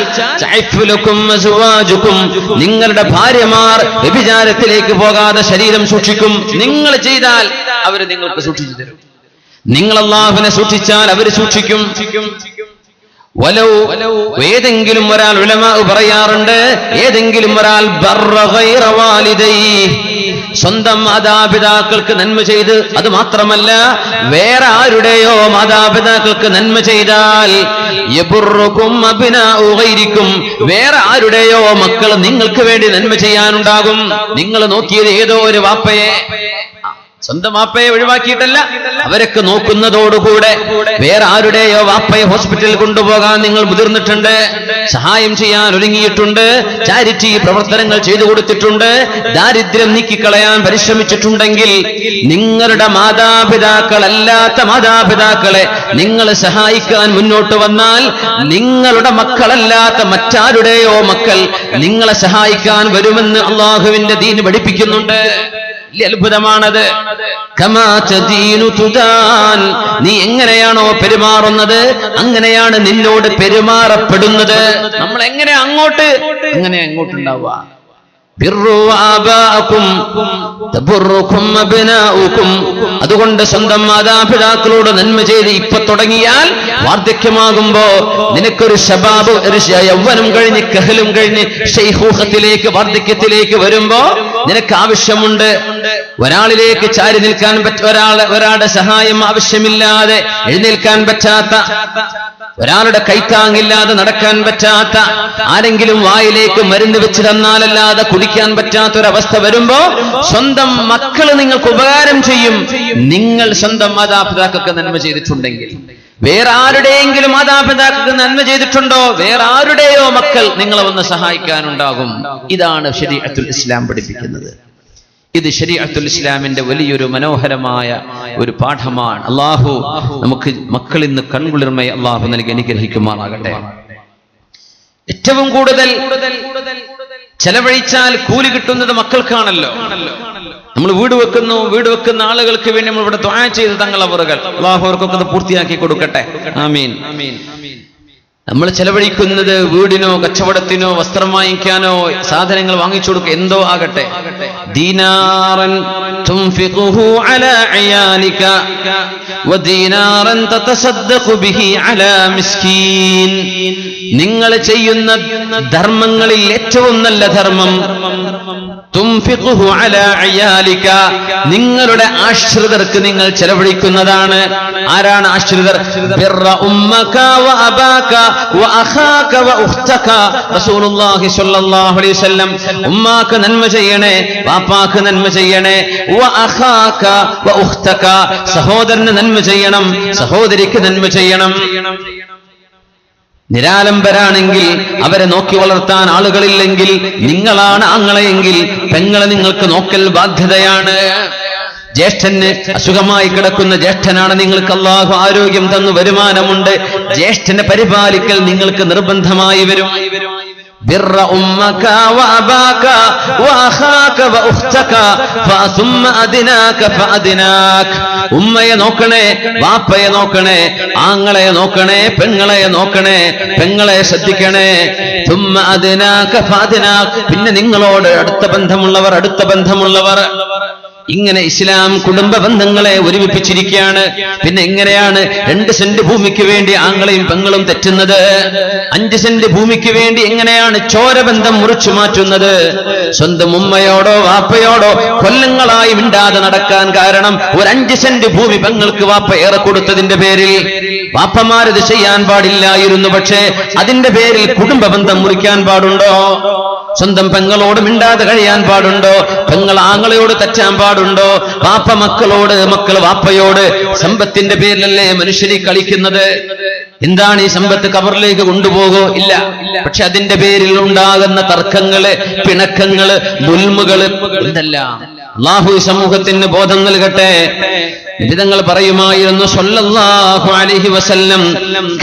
നിങ്ങളുടെ ഭാര്യമാർ വ്യഭിചാരത്തിലേക്ക് പോകാതെ ശരീരം സൂക്ഷിക്കും. നിങ്ങൾ ചെയ്താൽ അവർ നിങ്ങൾക്ക് സൂക്ഷിച്ചു തരും. നിങ്ങൾ അല്ലാഹുവിനെ സൂക്ഷിച്ചാൽ അവർ സൂക്ഷിക്കും. ഏതെങ്കിലും ഒരാൾ, ഉലമാ പറയാറുണ്ട്, ഏതെങ്കിലും ഒരാൾ സ്വന്തം മാതാപിതാക്കൾക്ക് നന്മ ചെയ്ത്, അത് മാത്രമല്ല വേറെ ആരുടെയോ മാതാപിതാക്കൾക്ക് നന്മ ചെയ്താൽ, വേറെ ആരുടെയോ മക്കൾ നിങ്ങൾക്ക് വേണ്ടി നന്മ ചെയ്യാനുണ്ടാകും. നിങ്ങൾ നോക്കിയത് ഏതോ ഒരു വാപ്പയെ, സ്വന്തം വാപ്പയെ ഒഴിവാക്കിയിട്ടല്ല, അവരൊക്കെ നോക്കുന്നതോടുകൂടെ വേറെ ആരുടെയോ വാപ്പയെ ഹോസ്പിറ്റലിൽ കൊണ്ടുപോകാൻ നിങ്ങൾ മുതിർന്നിട്ടുണ്ട്, സഹായം ചെയ്യാൻ ഒരുങ്ങിയിട്ടുണ്ട്, ചാരിറ്റി പ്രവർത്തനങ്ങൾ ചെയ്തു കൊടുത്തിട്ടുണ്ട്, ദാരിദ്ര്യം നീക്കിക്കളയാൻ പരിശ്രമിച്ചിട്ടുണ്ടെങ്കിൽ, നിങ്ങളുടെ മാതാപിതാക്കളല്ലാത്ത മാതാപിതാക്കളെ നിങ്ങൾ സഹായിക്കാൻ മുന്നോട്ട് വന്നാൽ, നിങ്ങളുടെ മക്കളല്ലാത്ത മറ്റാരുടെയോ മക്കൾ നിങ്ങളെ സഹായിക്കാൻ വരുമെന്ന് അള്ളാഹുവിന്റെ ദീൻ പഠിപ്പിക്കുന്നുണ്ട്. അത്ഭുതമാണത്. നീ എങ്ങനെയാണോ പെരുമാറുന്നത്, അങ്ങനെയാണ് നിന്നോട് പെരുമാറപ്പെടുന്നത്. നമ്മൾ എങ്ങനെ അങ്ങോട്ട്, അങ്ങനെ അങ്ങോട്ടുണ്ടാവുക. അതുകൊണ്ട് സ്വന്തം മാതാപിതാക്കളോട് നന്മ ചെയ്ത് ഇപ്പൊ തുടങ്ങിയാൽ, വാർദ്ധക്യമാകുമ്പോ നിനക്കൊരു ശബാബ്, ഒരു യൗവനം കഴിഞ്ഞ് കഹലും കഴിഞ്ഞ് ശൈഖൂഖത്തിലേക്ക്, വാർദ്ധക്യത്തിലേക്ക് വരുമ്പോ നിനക്ക് ആവശ്യമുണ്ട് ഒരാളിലേക്ക് ചാരി നിൽക്കാൻ ഒരാളുടെ സഹായം ആവശ്യമില്ലാതെ എഴുന്നേൽക്കാൻ പറ്റാത്ത ഒരാളുടെ കൈത്താങ്ങില്ലാതെ നടക്കാൻ പറ്റാത്ത, ആരെങ്കിലും വായിലേക്ക് മരുന്ന് വെച്ച് തന്നാലല്ലാതെ കുടിക്കാൻ പറ്റാത്തൊരവസ്ഥ വരുമ്പോ സ്വന്തം മക്കള് നിങ്ങൾക്ക് ഉപകാരം ചെയ്യും. നിങ്ങൾ സ്വന്തം മാതാപിതാക്കൾക്ക് നന്മ ചെയ്തിട്ടുണ്ടെങ്കിൽ, വേറെ ആരുടെയെങ്കിലും മാതാപിതാക്കൾക്ക് നന്മ ചെയ്തിട്ടുണ്ടോ, വേറെ ആരുടെയോ മക്കൾ നിങ്ങളെ ഒന്ന് സഹായിക്കാനുണ്ടാകും. ഇതാണ് ശരീഅത്തുൽ ഇസ്ലാം പഠിപ്പിക്കുന്നത്. ഇത് ശരീഅത്തുൽ ഇസ്ലാമിന്റെ വലിയൊരു മനോഹരമായ ഒരു പാഠമാണ്. അള്ളാഹു നമുക്ക് മക്കളിൽ നിന്ന് കൺകുളിർമയെ അള്ളാഹു നൽകി അനുഗ്രഹിക്കുമാറാകട്ടെ. ഏറ്റവും കൂടുതൽ ചെലവഴിച്ചാൽ കൂലി കിട്ടുന്നത് മക്കൾക്കാണല്ലോ. നമ്മൾ വീട് വെക്കുന്ന ആളുകൾക്ക് വേണ്ടി നമ്മൾ ഇവിടെ ദുആ ചെയ്ത് തങ്ങളവറുകൾ അള്ളാഹു അവർക്കൊക്കെ അത് പൂർത്തിയാക്കി കൊടുക്കട്ടെ. ആമീൻ. നമ്മൾ ചെലവഴിക്കുന്നത് വീടിനോ കച്ചവടത്തിനോ വസ്ത്രം വാങ്ങിക്കാനോ സാധനങ്ങൾ വാങ്ങിച്ചു കൊടുക്കുക എന്തോ ആകട്ടെ, ദീനാറൻ തുൻഫിഖുഹു അലാ അയാലിക വദീനാറൻ തതസദ്ദഖു ബിഹി അലാ മിസ്കീൻ. നിങ്ങൾ ചെയ്യുന്ന ധർമ്മങ്ങളിൽ ഏറ്റവും നല്ല ധർമ്മം തുൻഫിഖുഹു അലാ അയാലിക, നിങ്ങളുടെ ആശ്രിതർക്ക് നിങ്ങൾ ചെലവഴിക്കുന്നതാണ്. ആരാണ് ആശ്രിതർ? ബിർറ ഉമ്മക വ അബാക വഅഖാക വഉഖ്തക. റസൂലുള്ളാഹി സ്വല്ലല്ലാഹു അലൈഹി വസല്ലം ഉമ്മാക്ക് നന്മ ചെയ്യണേ, വാപ്പാക്ക് നന്മ ചെയ്യണേ, വഅഖാക വഉഖ്തക, സഹോദരന് നന്മ ചെയ്യണം, സഹോദരിക്ക് നന്മ ചെയ്യണം. നിരാലംബരാണെങ്കിൽ, അവരെ നോക്കി വളർത്താൻ ആളുകളില്ലെങ്കിൽ, നിങ്ങളാണ് ആങ്ങളെയെങ്കിൽ പെങ്ങളെ നിങ്ങൾക്ക് നോക്കൽ ബാധ്യതയാണ്. ജ്യേഷ്ഠന് അസുഖമായി കിടക്കുന്ന ജ്യേഷ്ഠനാണ്, നിങ്ങൾക്ക് അല്ലാഹു ആരോഗ്യം തന്നു വരുമാനമുണ്ട്, ജ്യേഷ്ഠനെ പരിപാലിക്കൽ നിങ്ങൾക്ക് നിർബന്ധമായി വരും. ബിർറ ഉമ്മക വഅബാക വഅഖാക വഉഖ്തക ഫസുമ്മ അദ്നാക ഫഅദ്നാക. ഉമ്മയെ നോക്കണേ, വാപ്പയെ നോക്കണേ, ആങ്ങളെ നോക്കണേ, പെങ്ങളെ നോക്കണേ, പെങ്ങളെ ശ്രദ്ധിക്കണേ. സുമ്മ അദ്നാക ഫഅദ്നാക, പിന്നെ നിങ്ങളോട് അടുത്ത ബന്ധമുള്ളവർ. ഇങ്ങനെ ഇസ്ലാം കുടുംബ ബന്ധങ്ങളെ ഒരുമിപ്പിച്ചിരിക്കുകയാണ്. പിന്നെ എങ്ങനെയാണ് 2 സെന്റ് ഭൂമിക്ക് വേണ്ടി ആങ്ങളെയും പെങ്ങളും തെറ്റുന്നത്? 5 സെന്റ് ഭൂമിക്ക് വേണ്ടി എങ്ങനെയാണ് ചോരബന്ധം മുറിച്ചു മാറ്റുന്നത്? സ്വന്തം ഉമ്മയോടോ വാപ്പയോടോ കൊല്ലങ്ങളായി മിണ്ടാതെ നടക്കാൻ കാരണം ഒരു 5 സെന്റ് ഭൂമി പെങ്ങൾക്ക് വാപ്പ ഏറെ കൊടുത്തതിന്റെ പേരിൽ. വാപ്പമാരത് ചെയ്യാൻ പാടില്ലായിരുന്നു, പക്ഷേ അതിന്റെ പേരിൽ കുടുംബ ബന്ധം മുറിക്കാൻ പാടുണ്ടോ? സ്വന്തം പെങ്ങളോട് മിണ്ടാതെ കഴിയാൻ പാടുണ്ടോ? പെങ്ങൾ ആങ്ങളയോട് തെറ്റാൻ പാടുണ്ടോ? വാപ്പ മക്കളോട്, മക്കൾ വാപ്പയോട്. സമ്പത്തിന്റെ പേരിലല്ലേ മനുഷ്യരെ കളിക്കുന്നത്? എന്താണ് ഈ സമ്പത്ത്? കബറിലേക്ക് കൊണ്ടുപോകോ? ഇല്ല. പക്ഷെ അതിന്റെ പേരിൽ ഉണ്ടാകുന്ന തർക്കങ്ങള്, പിണക്കങ്ങള്, ദുൽമുകള് എന്തെല്ലാം. അല്ലാഹു ഈ സമൂഹത്തിന് ബോധം നൽകട്ടെ. നിബിതങ്ങൾ പറയുമായിരുന്നു സല്ലല്ലാഹു അലൈഹി വസല്ലം,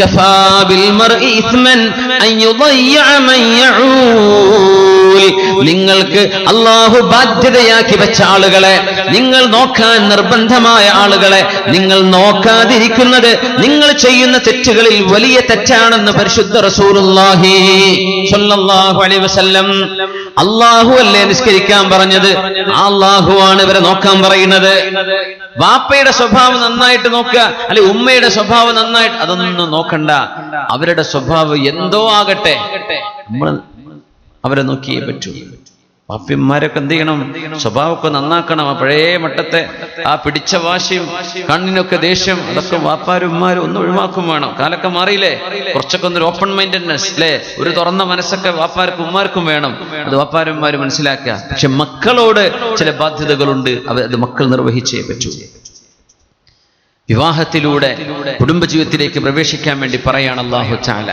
കഫാ ബിൽ മർഇ ഇസ്മൻ അൻ യുദയ്യ മൻ യഊൽ. നിങ്ങൾക്ക് അല്ലാഹു ബാധ്യതയാക്കി വെച്ച ആളുകളെ, നിങ്ങൾ നോക്കാൻ നിർബന്ധമായ ആളുകളെ നിങ്ങൾ നോക്കാതിരിക്കുന്നത് നിങ്ങൾ ചെയ്യുന്ന തെറ്റുകളിൽ വലിയ തെറ്റാണെന്ന് പരിശുദ്ധ റസൂലുള്ളാഹി സ്വല്ലല്ലാഹു അലൈഹി വസല്ലം. അല്ലാഹു അല്ലേ നിസ്കരിക്കാൻ പറഞ്ഞത്? അല്ലാഹുവാണ് ഇവരെ നോക്കാൻ പറയുന്നത്. വാപ്പയുടെ സ്വഭാവം നന്നായിട്ട് നോക്കുക, അല്ലെ ഉമ്മയുടെ സ്വഭാവം നന്നായിട്ട്, അതൊന്നും നോക്കണ്ട. അവരുടെ സ്വഭാവം എന്തോ ആകട്ടെ, നമ്മൾ അവരെ നോക്കിയേ പറ്റൂ. വാപ്പന്മാരൊക്കെ എന്ത് ചെയ്യണം? സ്വഭാവമൊക്കെ നന്നാക്കണം. ആ പഴയ മട്ടത്തെ ആ പിടിച്ച വാശിയും കണ്ണിനൊക്കെ ദേഷ്യം, അതൊക്കെ വാപ്പാരും ഉമ്മാരും ഒന്ന് ഒഴിവാക്കും വേണം. കാലൊക്കെ മാറിയില്ലേ? കുറച്ചൊക്കെ ഒന്നൊരു ഓപ്പൺ മൈൻഡഡ്നെസ് അല്ലേ, ഒരു തുറന്ന മനസ്സൊക്കെ വാപ്പാർക്കും ഉമ്മാർക്കും വേണം. അത് വാപ്പാരന്മാരും മനസ്സിലാക്കുക. പക്ഷെ മക്കളോട് ചില ബാധ്യതകളുണ്ട്, അത് മക്കൾ നിർവഹിച്ചേ പറ്റൂ. വിവാഹത്തിലൂടെ കുടുംബജീവിതത്തിലേക്ക് പ്രവേശിക്കാൻ വേണ്ടി പറയാണ് അല്ലാഹു തആല.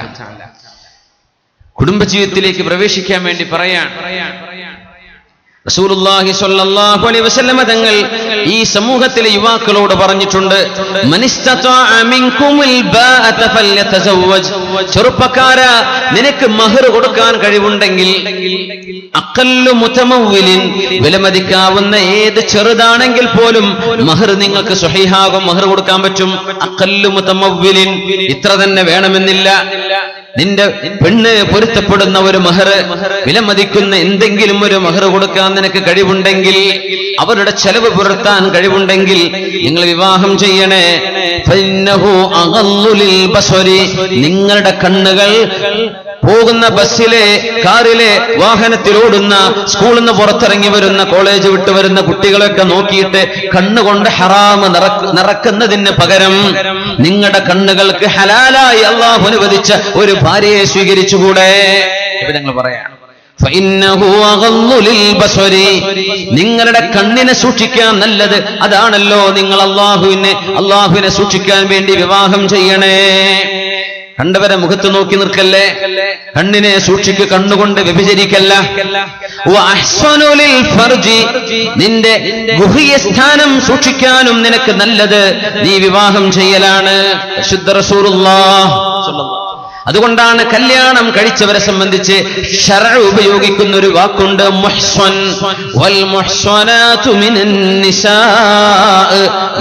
കുടുംബജീവിതത്തിലേക്ക് പ്രവേശിക്കാൻ വേണ്ടി പറയാൻ റസൂലുള്ളാഹി സ്വല്ലല്ലാഹു അലൈഹി വസല്ലം തങ്ങൾ ഈ സമൂഹത്തിലെ യുവാക്കളോട് പറഞ്ഞിട്ടുണ്ട്, മനിസ്തതാഅ മിൻകുമുൽ ബാഅത ഫല്യതസവ്വജ്. ചെറുപ്പക്കാരാ, നിനക്ക് മഹർ കൊടുക്കാൻ കഴിവുണ്ടെങ്കിൽ, അഖല്ലു മുതമവ്വിലിൻ, വിലമതിക്കാവുന്ന ഏത് ചെറുതാണെങ്കിൽ പോലും മഹർ നിങ്ങൾക്ക് സ്വഹീഹാകും, മഹർ കൊടുക്കാൻ പറ്റും. അഖല്ലു മുതമവ്വിലിൻ, ഇത്ര തന്നെ വേണമെന്നില്ല. നിന്റെ പെണ്ണ് പൊരുത്തപ്പെടുന്ന ഒരു മഹർ, വിലമതിക്കുന്ന എന്തെങ്കിലും ഒരു മഹർ കൊടുക്കാൻ നിനക്ക് കഴിവുണ്ടെങ്കിൽ, അവരുടെ ചെലവ് പുറത്താൻ കഴിവുണ്ടെങ്കിൽ നിങ്ങൾ വിവാഹം ചെയ്യണേ. ഫഇന്നഹു അഗല്ലു ലിൽ ബസ്വരി, നിങ്ങളുടെ കണ്ണുകൾ പോകുന്ന ബസ്സിലെ, കാറിലെ, വാഹനത്തിലോടുന്ന, സ്കൂളിൽ നിന്ന് പുറത്തിറങ്ങി വരുന്ന, കോളേജ് വിട്ട് വരുന്ന കുട്ടികളൊക്കെ നോക്കിയിട്ട് കണ്ണുകൊണ്ട് ഹറാമ് നിറക്കുന്നതിന് പകരം നിങ്ങളുടെ കണ്ണുകൾക്ക് ഹലാലായി അള്ളാഹു അനുവദിച്ച ഒരു ഭാര്യയെ സ്വീകരിച്ചുകൂടെ? ഞങ്ങൾ പറയാം, നിങ്ങളുടെ കണ്ണിനെ സൂക്ഷിക്കാൻ നല്ലത് അതാണല്ലോ. നിങ്ങൾ അള്ളാഹുവിനെ സൂക്ഷിക്കാൻ വേണ്ടി വിവാഹം ചെയ്യണേ. കണ്ടവരെ മുഖത്ത് നോക്കി നിൽക്കല്ലേ, കണ്ണിനെ സൂക്ഷിക്ക്, കണ്ണുകൊണ്ട് വ്യഭിചരിക്കല്ല. നിന്റെ ഗുഹ്യ സ്ഥാനം സൂക്ഷിക്കാനും നിനക്ക് നല്ലത് നീ വിവാഹം ചെയ്യലാണ്. ശുദ്ധ റസൂലുള്ളാഹ്. അതുകൊണ്ടാണ് കല്യാണം കഴിച്ചവരെ സംബന്ധിച്ച് ശർഅ ഉപയോഗിക്കുന്ന ഒരു വാക്കുണ്ട്, മുഹ്സൻ. വൽ മുഹ്സനാതു മിനൻ നിസാ.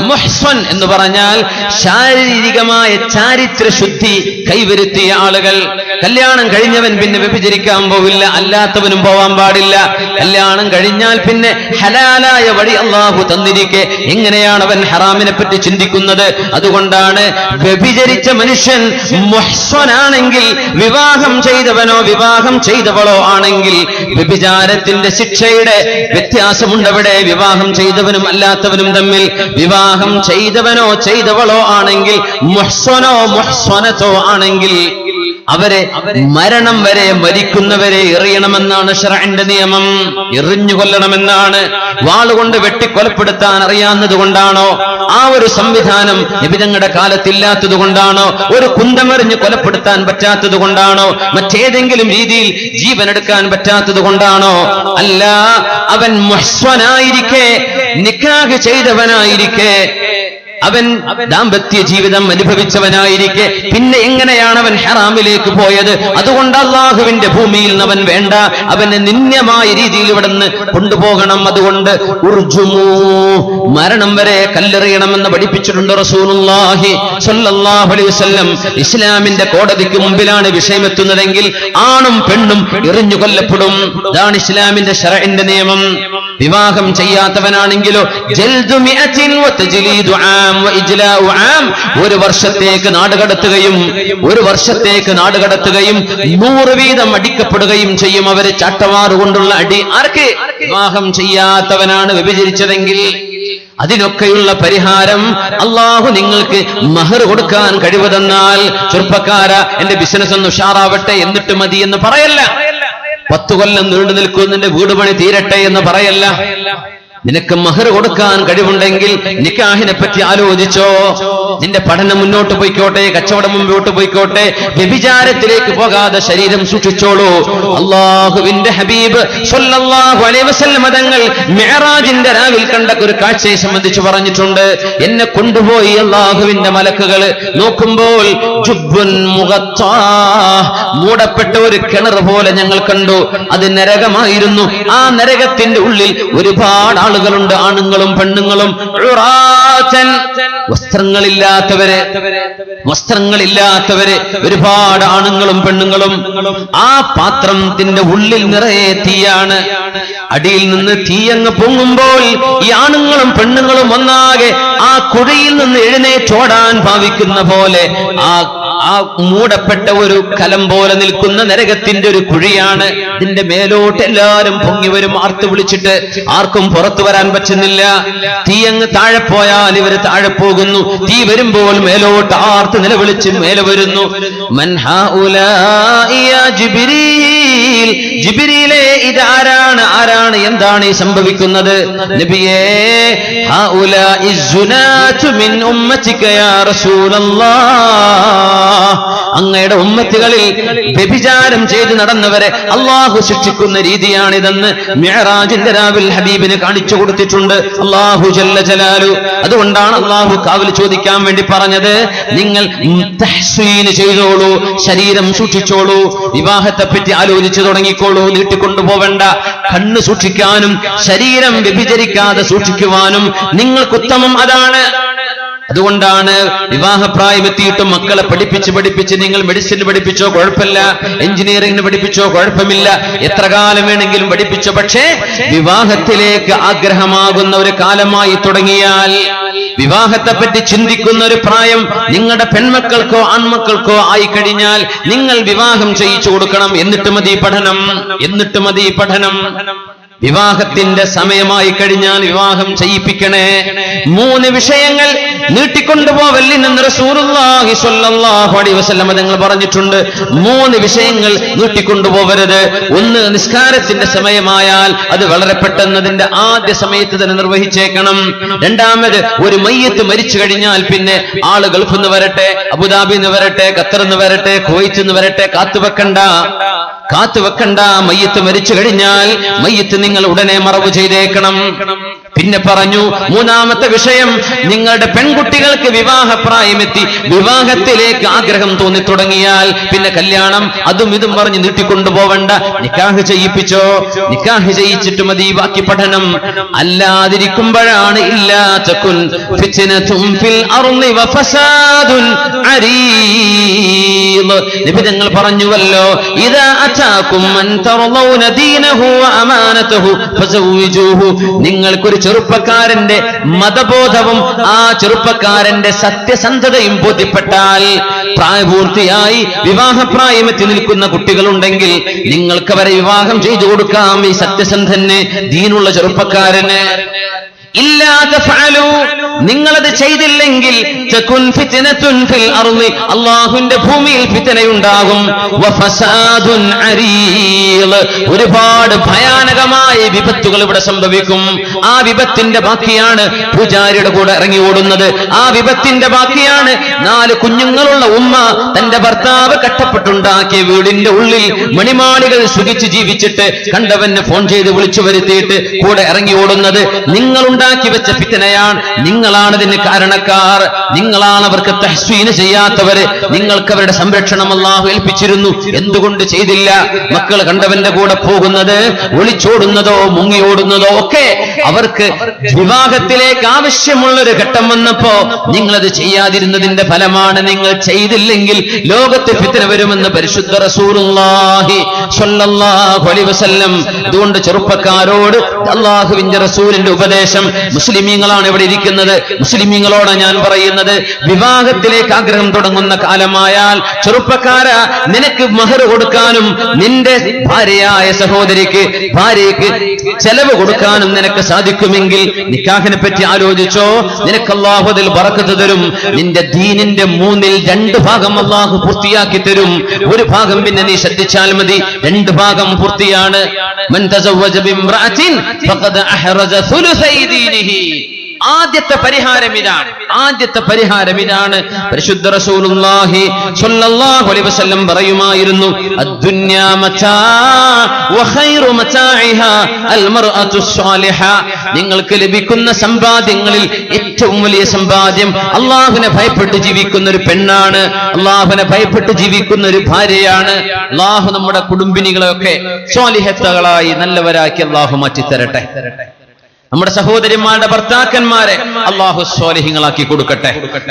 മുഹ്സൻ എന്ന് പറഞ്ഞാൽ ശാരീരികമായ ചാരിത്ര ശുദ്ധി കൈവരുത്തിയ ആളുകൾ. കല്യാണം കഴിഞ്ഞവൻ പിന്നെ വ്യഭിചരിക്കാൻ പോവില്ല, അല്ലാത്തവനും പോവാൻ പാടില്ല. കല്യാണം കഴിഞ്ഞാൽ പിന്നെ ഹലാലായ വഴി അള്ളാഹു തന്നിരിക്കെ എങ്ങനെയാണ് അവൻ ഹറാമിനെ പറ്റി ചിന്തിക്കുന്നത്? അതുകൊണ്ടാണ് വ്യഭിചരിച്ച മനുഷ്യൻ മുഹ്സനാണ് ണെങ്കിൽ, വിവാഹം ചെയ്തവനോ വിവാഹം ചെയ്തവളോ ആണെങ്കിൽ വ്യഭിചാരത്തിന്റെ ശിക്ഷയുടെ വ്യത്യാസമുണ്ടവിടെ. വിവാഹം ചെയ്തവനും അല്ലാത്തവനും തമ്മിൽ. വിവാഹം ചെയ്തവനോ ചെയ്തവളോ ആണെങ്കിൽ, മുഹ്സനോ മുഹ്സനത്തോ ആണെങ്കിൽ അവരെ മരണം വരെ, മരിക്കുന്നവരെ എറിയണമെന്നാണ് ശർഅന്റെ നിയമം. എറിഞ്ഞു കൊല്ലണമെന്നാണ്. വാളുകൊണ്ട് വെട്ടിക്കൊലപ്പെടുത്താൻ അറിയാവുന്നത് കൊണ്ടാണോ? ആ ഒരു സംവിധാനം നബിതങ്ങളുടെ കാലത്തില്ലാത്തത് കൊണ്ടാണോ? ഒരു കുന്തമെറിഞ്ഞ് കൊലപ്പെടുത്താൻ പറ്റാത്തത് കൊണ്ടാണോ? മറ്റേതെങ്കിലും രീതിയിൽ ജീവനെടുക്കാൻ പറ്റാത്തത് കൊണ്ടാണോ? അല്ല, അവൻ മുഹ്സനായിരിക്കെ, നിക്കാഹ് ചെയ്തവനായിരിക്കെ, അവൻ ദാമ്പത്യ ജീവിതം അനുഭവിച്ചവനായിരിക്കെ പിന്നെ എങ്ങനെയാണ് അവൻ ഹറാമിലേക്ക് പോയത്? അതുകൊണ്ട് അള്ളാഹുവിന്റെ ഭൂമിയിൽ നിന്ന് അവൻ വേണ്ട, അവനെ നിന്ദ്യമായ രീതിയിൽ ഇവിടെ നിന്ന് കൊണ്ടുപോകണം. അതുകൊണ്ട് ഉർജുമൂ, മരണം വരെ കല്ലെറിയണമെന്ന് പഠിപ്പിച്ചിട്ടുണ്ട് റസൂലുള്ളാഹി സ്വല്ലല്ലാഹു അലൈഹി വസല്ലം. ഇസ്ലാമിന്റെ കോടതിക്ക് മുമ്പിലാണ് വിഷയമെത്തുന്നതെങ്കിൽ ആണും പെണ്ണും എറിഞ്ഞു കൊല്ലപ്പെടും. ഇതാണ് ഇസ്ലാമിന്റെ ശർഅന്റെ നിയമം. വിവാഹം ചെയ്യാത്തവനാണെങ്കിലോ ജൽദു മിഅത്തിൻ വതജ്ലീദു ആം വഇജ്ലാഉ ആം, ഒരു വർഷത്തേക്ക് നാടുകടത്തുകയും 100 വീതം അടിക്കപ്പെടുകയും ചെയ്യും. അവര് ചാട്ടവാറുകൊണ്ടുള്ള അടി. ആർക്ക്? വിവാഹം ചെയ്യാത്തവനാണ് വ്യഭിചരിച്ചതെങ്കിൽ. അതിനൊക്കെയുള്ള പരിഹാരം അള്ളാഹു നിങ്ങൾക്ക് മഹർ കൊടുക്കാൻ കഴിവ് തന്നാൽ, ചെറുപ്പക്കാര എന്റെ ബിസിനസ് ഒന്ന് ഉഷാറാവട്ടെ എന്നിട്ട് മതി എന്ന് പറയല്ല. 10 കൊല്ലം നീണ്ടു നിൽക്കുന്ന നിന്റെ വീട് പണി തീരട്ടെ എന്ന് പറയല്ല. നിനക്ക് മഹർ കൊടുക്കാൻ കഴിവുണ്ടെങ്കിൽ നിക്കാഹിനെ പറ്റി ആലോചിച്ചോ. നിന്റെ പഠനം മുന്നോട്ട് പോയിക്കോട്ടെ, കച്ചവടം മുമ്പോട്ട് പോയിക്കോട്ടെ, വ്യഭിചാരത്തിലേക്ക് പോകാതെ ശരീരം സൂക്ഷിച്ചോളൂ. അള്ളാഹുവിന്റെ ഹബീബ് സ്വല്ലല്ലാഹു അലൈഹി വസല്ലം തങ്ങൾ മിഅ്റാജിന്റെ രാവിൽ കണ്ട ഒരു കാഴ്ചയെ സംബന്ധിച്ച് പറഞ്ഞിട്ടുണ്ട്. എന്നെ കൊണ്ടുപോയി അള്ളാഹുവിന്റെ മലക്കുകൾ നോക്കുമ്പോൾ ജുബ്ബുൻ മുഗത്താ, മൂടപ്പെട്ട ഒരു കിണർ പോലെ ഞങ്ങൾ കണ്ടു. അത് നരകമായിരുന്നു. ആ നരകത്തിന്റെ ഉള്ളിൽ ഒരുപാട് ആളുകളുണ്ട്, ആണുങ്ങളും പെണ്ണുങ്ങളും. വസ്ത്രങ്ങളില്ലാത്തവര് ഒരുപാട് ആണുങ്ങളും പെണ്ണുങ്ങളും. ആ പാത്രത്തിന്റെ ഉള്ളിൽ നിറയെ തീയാണ്. അടിയിൽ നിന്ന് തീയങ്ങ് പൊങ്ങുമ്പോൾ ഈ ആണുങ്ങളും പെണ്ണുങ്ങളും ഒന്നാകെ ആ കുഴിയിൽ നിന്ന് എഴുന്നേറ്റോടാൻ ഭാവിക്കുന്ന പോലെ ആ മൂടപ്പെട്ട ഒരു കലം പോലെ നിൽക്കുന്ന നരകത്തിന്റെ ഒരു കുഴിയാണ്. ഇതിന്റെ മേലോട്ട് എല്ലാവരും പൊങ്ങി വരും, ആർത്ത് വിളിച്ചിട്ട്. ആർക്കും പുറത്തു വരാൻ പറ്റുന്നില്ല. തീ അങ്ങ് താഴെ പോയാൽ ഇവര് താഴെ പോകുന്നു. തീ വരുമ്പോൾ മേലോട്ട് ആർത്ത് നിലവിളിച്ച് മേലെ വരുന്നു. മൻ ഹൗലാഇ യാ ജിബ്രീൽ, ജിബ്രീലേ ഇതാരാണ്, ആരാണ്, എന്താണ് ഈ സംഭവിക്കുന്നത്? നബിയേ, ഹൗലാഇ സുനാതു മിൻ ഉമ്മതിക യാ റസൂലല്ലാഹ്, അങ്ങയുടെ ഉമ്മത്തുകളിൽ വ്യഭിചാരം ചെയ്ത് നടന്നവരെ അള്ളാഹു ശിക്ഷിക്കുന്ന രീതിയാണിതെന്ന് മിഅ്റാജിന്റെ രാവിൽ ഹബീബിന് കാണിച്ചു കൊടുത്തിട്ടുണ്ട് അള്ളാഹു ജല്ല ജലാലു. അതുകൊണ്ടാണ് അള്ളാഹു കാവൽ ചോദിക്കാൻ വേണ്ടി പറഞ്ഞത്, നിങ്ങൾ തഹ്സീന് ചെയ്തോളൂ, ശരീരം സൂക്ഷിച്ചോളൂ, വിവാഹത്തെ പറ്റി ആലോചിച്ചു തുടങ്ങിക്കോളൂ, നീട്ടിക്കൊണ്ടുപോവേണ്ട. കണ്ണ് സൂക്ഷിക്കാനും ശരീരം വ്യഭിചരിക്കാതെ സൂക്ഷിക്കുവാനും നിങ്ങൾക്ക് ഉത്തമം അതാണ്. അതുകൊണ്ടാണ് വിവാഹപ്രായം എത്തിയിട്ടും മക്കളെ പഠിപ്പിച്ച് നിങ്ങൾ മെഡിസിൻ പഠിപ്പിച്ചോ കുഴപ്പമില്ല, എഞ്ചിനീയറിംഗിന് പഠിപ്പിച്ചോ കുഴപ്പമില്ല, എത്ര കാലം വേണമെങ്കിലും പഠിപ്പിച്ചോ, പക്ഷേ വിവാഹത്തിലേക്ക് ആഗ്രഹമാകുന്ന ഒരു കാലമായി തുടങ്ങിയാൽ, വിവാഹത്തെപ്പറ്റി ചിന്തിക്കുന്ന ഒരു പ്രായം നിങ്ങളുടെ പെൺമക്കൾക്കോ ആൺമക്കൾക്കോ ആയി കഴിഞ്ഞാൽ നിങ്ങൾ വിവാഹം ചെയ്യിച്ചു കൊടുക്കണം. എന്നിട്ട് മതി പഠനം. വിവാഹത്തിന്റെ സമയമായി കഴിഞ്ഞാൽ വിവാഹം ചെയ്യിപ്പിക്കണേ. 3 വിഷയങ്ങൾ നീട്ടിക്കൊണ്ടുപോവല്ലെന്ന് റസൂലുള്ളാഹി സ്വല്ലല്ലാഹു അലൈഹി വസല്ലം തങ്ങൾ പറഞ്ഞിട്ടുണ്ട്. 3 വിഷയങ്ങൾ നീട്ടിക്കൊണ്ടുപോവരുത്. 1, നിസ്കാരത്തിന്റെ സമയമായാൽ അത് വളരെ പെട്ടെന്നതിന്റെ ആദ്യ സമയത്ത് തന്നെ നിർവഹിച്ചേക്കണം. 2, ഒരു മയ്യത്ത് മരിച്ചു കഴിഞ്ഞാൽ പിന്നെ ആള് ഗൾഫിൽ നിന്ന് വരട്ടെ, അബുദാബിയിൽ നിന്ന് വരട്ടെ, ഖത്തറിൽ നിന്ന് വരട്ടെ, കുവൈറ്റിൽ നിന്ന് വരട്ടെ, കാത്തുവെക്കണ്ട. മയ്യത്ത് മരിച്ചു കഴിഞ്ഞാൽ മയ്യത്ത് നിങ്ങൾ ഉടനെ മറവ് ചെയ്തേക്കണം. പിന്നെ പറഞ്ഞു 3ാമത്തെ വിഷയം, നിങ്ങളുടെ പെൺകുട്ടികൾക്ക് വിവാഹപ്രായമെത്തി വിവാഹത്തിലേക്ക് ആഗ്രഹം തോന്നി തുടങ്ങിയാൽ പിന്നെ കല്യാണം അതും ഇതും പറഞ്ഞ് നീട്ടിക്കൊണ്ടുപോവണ്ട. നിക്കാഹ് ചെയ്യിപ്പിച്ചോ, നിക്കാഹ് ചെയ്യിച്ചിട്ട് മതി ബാക്കി പഠനം. അല്ലാതിരിക്കുമ്പോഴാണ് ഇല്ലാതകുൻ ഫിത്നതും ഫിൽ അർളി വഫസാദുൻ അരീദ്. നബി തങ്ങൾ പറഞ്ഞുവല്ലോ, ഇദാ അതാകും മൻ തർളൗന ദീനഹു വഅമാനതഹു ഫസവ്വിജൂഹു. നിങ്ങൾക്കൊരു ചെറുപ്പക്കാരന്റെ മതബോധവും ആ ചെറുപ്പക്കാരന്റെ സത്യസന്ധതയും ബോധ്യപ്പെട്ടാൽ, പ്രായപൂർത്തിയായി വിവാഹപ്രായമെത്തി നിൽക്കുന്ന കുട്ടികളുണ്ടെങ്കിൽ നിങ്ങൾക്ക് അവരെ വിവാഹം ചെയ്തു കൊടുക്കാം. ഈ സത്യസന്ധന്, ദീനുള്ള ചെറുപ്പക്കാരന്. ഇല്ലാതെ ഫഅലു, നിങ്ങളത് ചെയ്തില്ലെങ്കിൽ തകുൻ ഫിത്നതുൻ ഫിൽ അർളി, അല്ലാഹുവിന്റെ ഭൂമിയിൽ ഫിത്നയുണ്ടാകും. വഫസാദുൻ അരീദ്, ഒരുപാട് ഭയാനകമായ വിപത്തുകൾ ഇവിടെ സംഭവിക്കും. ആ വിപത്തിന്റെ ബാക്കിയാണ് പൂജാരിയുടെ കൂടെ ഇറങ്ങി ഓടുന്നത്. ആ വിപത്തിന്റെ ബാക്കിയാണ് 4 കുഞ്ഞുങ്ങളുള്ള ഉമ്മ തന്റെ ഭർത്താവ് കഷ്ടപ്പെട്ടുണ്ടാക്കിയ വീടിന്റെ ഉള്ളിൽ മണിമാളികൾ സുഖിച്ച് ജീവിച്ചിട്ട് കണ്ടവന് ഫോൺ ചെയ്ത് വിളിച്ചു വരുത്തിയിട്ട് കൂടെ ഇറങ്ങി ഓടുന്നത്. നിങ്ങൾ ഉണ്ടാക്കി വെച്ച ഫിത്നയാണ്. നിങ്ങളാണ് ഇതിന് കാരണക്കാർ. നിങ്ങളാണ് അവർക്ക് തഹ്സീന് ചെയ്യാത്തവര്. നിങ്ങൾക്ക് അവരുടെ സംരക്ഷണം അല്ലാഹു ഏൽപ്പിച്ചിരുന്നു, എന്തുകൊണ്ട് ചെയ്തില്ല? മക്കൾ കണ്ടവന്റെ കൂടെ പോകുന്നത്, ഒളിച്ചോടുന്നതോ മുങ്ങിയോടുന്നതോ ഒക്കെ അവർക്ക് വിവാഹത്തിലേക്ക് ആവശ്യമുള്ളൊരു ഘട്ടം വന്നപ്പോ നിങ്ങളത് ചെയ്യാതിരുന്നതിന്റെ ഫലമാണ്. നിങ്ങൾ ചെയ്തില്ലെങ്കിൽ ലോകത്ത് ഫിത്ന വരുമെന്ന് പരിശുദ്ധ റസൂലുള്ളാഹി സ്വല്ലല്ലാഹു അലൈഹി വസല്ലം. അതുകൊണ്ട് ചെറുപ്പക്കാരോട് അല്ലാഹുവിന്റെ റസൂലിന്റെ ഉപദേശം, മുസ്ലിമീങ്ങളാണ് ഇവിടെ ഇരിക്കുന്നത്, മുസ്ലിമീങ്ങളോട് ഞാൻ പറയുന്നത്, വിവാഹത്തിലേക്ക് ആഗ്രഹം തുടങ്ങുന്ന കാലമായാൽ ചെറുപ്പക്കാരാ, നിനക്ക് മഹർ കൊടുക്കാനും നിന്റെ ഭാര്യയായ സഹോദരിക്ക് ഭാര്യയ്ക്ക് ചെലവ് കൊടുക്കാനും നിനക്ക് സാധിക്കുമെങ്കിൽ നിക്കാഹിനെ പറ്റി ആലോചിച്ചോ. നിനക്ക് അല്ലാഹു അതിൽ ബറക്കത്ത് തരും. നിന്റെ ദീനിന്റെ 2 ഭാഗം അല്ലാഹു പൂർത്തിയാക്കി തരും. ഒരു ഭാഗം പിന്നെ നീ ശ്രദ്ധിച്ചാൽ മതി. 2 ഭാഗം പൂർത്തിയാണ്. മൻ തസവ്വജ ബിംറഅത്തിൻ ഫഖദ് അഹ്റജ സുലുസൈ ദീനിഹി. ആദ്യത്തെ പരിഹാരം ഇതാണ്. പരിശുദ്ധ റസൂലുള്ളാഹി സ്വല്ലല്ലാഹു അലൈഹി വസല്ലം പറയുമായിരുന്നു, അദ്ദുന്യാ മതാ വഖൈറു മതാഇഹാ അൽമർഅതു സ്വാലിഹ. നിങ്ങൾക്ക് ലഭിക്കുന്ന സമ്പാദ്യങ്ങളിൽ ഏറ്റവും വലിയ സമ്പാദ്യം അല്ലാഹുവിനെ ഭയപ്പെട്ട് ജീവിക്കുന്ന ഒരു പെണ്ണാണ്, അല്ലാഹുവിനെ ഭയപ്പെട്ട് ജീവിക്കുന്ന ഒരു ഭാര്യയാണ്. അല്ലാഹു നമ്മുടെ കുടുംബിനികളെയൊക്കെ സ്വാലിഹത്തുകളായി നല്ലവരാക്കി അല്ലാഹു മാറ്റിത്തരട്ടെ. നമ്മുടെ സഹോദരിമാരുടെ ഭർത്താക്കന്മാരെ അല്ലാഹു സ്വാലിഹീങ്ങളാക്കി കൊടുക്കട്ടെ,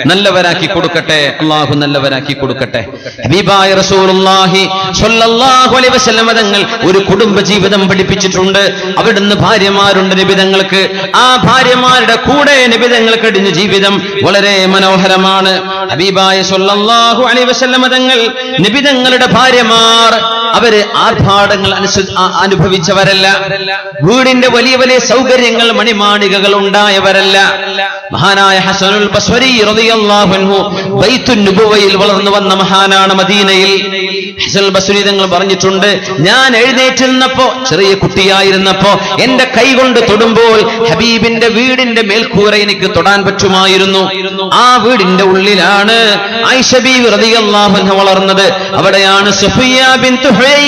നല്ലവരാക്കി കൊടുക്കട്ടെ. അല്ലാഹു നല്ലവരാക്കി കൊടുക്കട്ടെ. ഹബീബായ റസൂലുള്ളാഹി സ്വല്ലല്ലാഹു അലൈഹി വസല്ലം തങ്ങൾ ഒരു കുടുംബ ജീവിതം പഠിപ്പിച്ചിട്ടുണ്ട്. അവിടുന്ന് ഭാര്യമാരുണ്ട് നബിതങ്ങൾക്ക്. ആ ഭാര്യമാരുടെ കൂടെ നബിതങ്ങൾ കഴിഞ്ഞ ജീവിതം വളരെ മനോഹരമാണ്. ഹബീബായ സ്വല്ലല്ലാഹു അലൈഹി വസല്ലം തങ്ങൾ നബിതങ്ങളുടെ ഭാര്യമാർ അവര് ആർഭാടങ്ങൾ അനുഭവിച്ചവരല്ല. വീടിന്റെ വലിയ വലിയ സൗകര്യങ്ങൾ മണിമാളികകൾ ഉണ്ടായവരല്ല. മഹാനായ ഹസനുൽ ബസ്വരി റളിയല്ലാഹു അൻഹു ബൈത്തുൻ നുബുവയിൽ വളർന്നു വന്ന മഹാനാണ്. മദീനയിൽ ഹസനുൽ ബസ്വരി തങ്ങൾ പറഞ്ഞിട്ടുണ്ട്, ഞാൻ എഴുന്നേറ്റിരുന്നപ്പോ, ചെറിയ കുട്ടിയായിരുന്നപ്പോ എന്റെ കൈ കൊണ്ട് തൊടുമ്പോൾ ഹബീബിന്റെ വീടിന്റെ മേൽക്കൂര എനിക്ക് തൊടാൻ പറ്റുമായിരുന്നു. ആ വീടിന്റെ ഉള്ളിലാണ് ആയിഷ ബീവി റളിയല്ലാഹു അൻഹ വളർന്നത്. അവിടെയാണ് സുഫിയ ബിൻതു ഹുയൈ